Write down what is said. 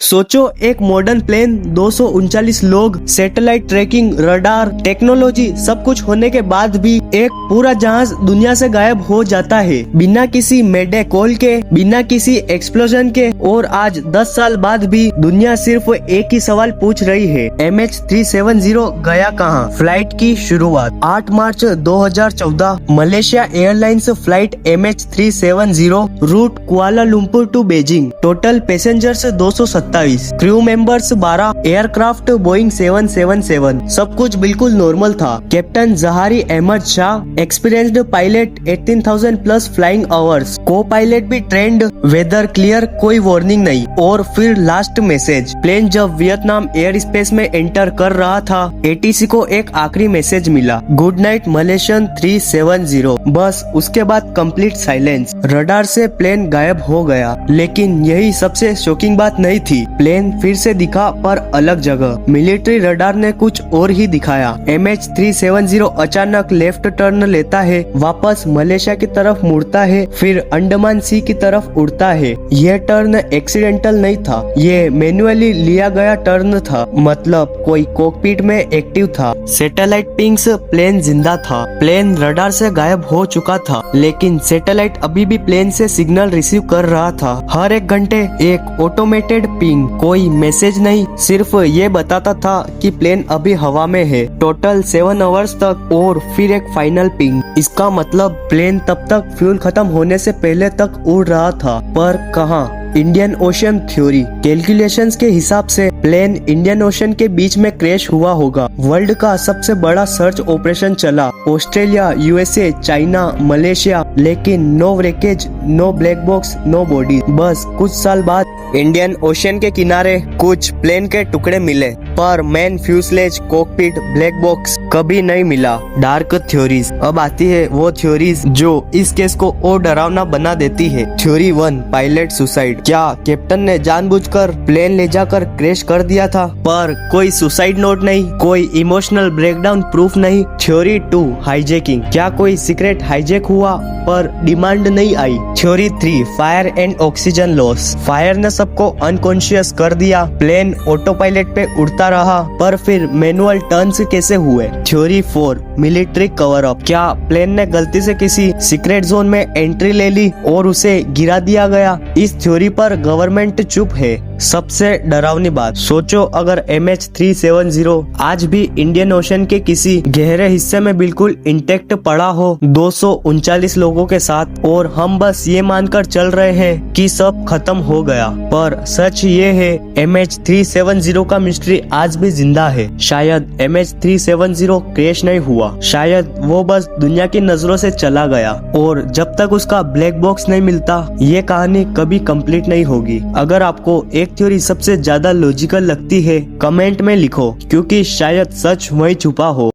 सोचो एक modern plane 239 लोग, सैटेलाइट ट्रैकिंग, रडार, टेक्नोलॉजी सब कुछ होने के बाद भी एक पूरा जहाज दुनिया से गायब हो जाता है बिना किसी मेडे कॉल के, बिना किसी एक्सप्लोजन के। और आज 10 साल बाद भी दुनिया सिर्फ एक ही सवाल पूछ रही है, MH370 गया कहाँ? फ्लाइट की शुरुआत 8 March 2014 Malaysia Airlines flight MH370 route Kuala Lumpur to Beijing. Total passengers 227, crew members 12, aircraft Boeing 777। सब कुछ बिल्कुल नॉर्मल था। Captain Zaharie Ahmad Shah, experienced pilot, 18,000 plus flying hours, co pilot भी ट्रेंड, वेदर क्लियर, कोई warning नहीं। और फिर last message, plane जब वियतनाम एयर स्पेस में एंटर कर रहा था, ATC को एक आखिरी मैसेज मिला, गुड नाइट मलेशियन 370। बस उसके बाद कंप्लीट साइलेंस। रडार से प्लेन गायब हो गया। लेकिन यही सबसे शॉकिंग बात नहीं थी। प्लेन फिर से दिखा, पर अलग जगह। मिलिट्री रडार ने कुछ और ही दिखाया। MH370 अचानक लेफ्ट टर्न लेता है, वापस मलेशिया की तरफ मुड़ता है, फिर अंडमान सी की तरफ उड़ता है। यह टर्न एक्सीडेंटल नहीं था, ये मैन्युअली लिया गया टर्न था। मतलब कोई कॉकपिट में एक्टिव था। सैटेलाइट पिंग्स, प्लेन जिंदा था। प्लेन रडार से गायब हो चुका था, लेकिन सैटेलाइट अभी भी प्लेन से सिग्नल रिसीव कर रहा था। हर एक घंटे एक ऑटोमेटेड पिंग, कोई मैसेज नहीं, सिर्फ ये बताता था कि प्लेन अभी हवा में है। टोटल 7 आवर्स तक, और फिर एक फाइनल पिंग। इसका मतलब प्लेन तब तक फ्यूल खत्म होने से पहले तक उड़ रहा था, पर कहाँ? इंडियन ओशन थ्योरी कैलकुलेशंस के हिसाब से प्लेन इंडियन ओशन के बीच में क्रैश हुआ होगा। वर्ल्ड का सबसे बड़ा सर्च ऑपरेशन चला, ऑस्ट्रेलिया, USA, चाइना, मलेशिया, लेकिन no wreckage, no black box, no body. बस कुछ साल बाद इंडियन ओशन के किनारे कुछ प्लेन के टुकड़े मिले, पर main fuselage, cockpit, black box कभी नहीं मिला। Dark theories. अब आती है वो थ्योरीज जो इस केस को और डरावना बना देती है। Theory 1, pilot suicide. क्या कैप्टन ने जानबूझकर प्लेन ले जाकर क्रैश कर दिया था? पर कोई सुसाइड नोट नहीं, कोई इमोशनल ब्रेकडाउन प्रूफ नहीं। Theory 2, hijacking. क्या कोई सीक्रेट हाईजैक हुआ पर डिमांड नहीं आई? Theory 3, fire and oxygen loss. Fire ने सबको अनकॉन्शियस कर दिया, प्लेन ऑटो पायलट पे उड़ता रहा, पर फिर मैनुअल टर्न्स कैसे हुए? Theory 4, military cover up. क्या प्लेन ने गलती से किसी सीक्रेट जोन में एंट्री ले ली और उसे गिरा दिया गया? इस थ्योरी पर गवर्नमेंट चुप है। सबसे डरावनी बात, सोचो अगर MH370 आज भी इंडियन ओशन के किसी गहरे हिस्से में बिल्कुल इंटेक्ट पड़ा हो 239 लोगों के साथ, और हम बस ये मानकर चल रहे हैं कि सब खत्म हो गया। पर सच ये है, MH370 का मिस्ट्री आज भी जिंदा है। शायद MH370 क्रैश नहीं हुआ, शायद वो बस दुनिया की नजरों से चला गया, और जब तक उसका ब्लैक बॉक्स नहीं मिलता, ये कहानी कभी कंप्लीट नहीं होगी। अगर आपको एक थ्योरी सबसे ज्यादा लॉजिकल लगती है, कमेंट में लिखो, क्योंकि शायद सच वहीं छुपा हो।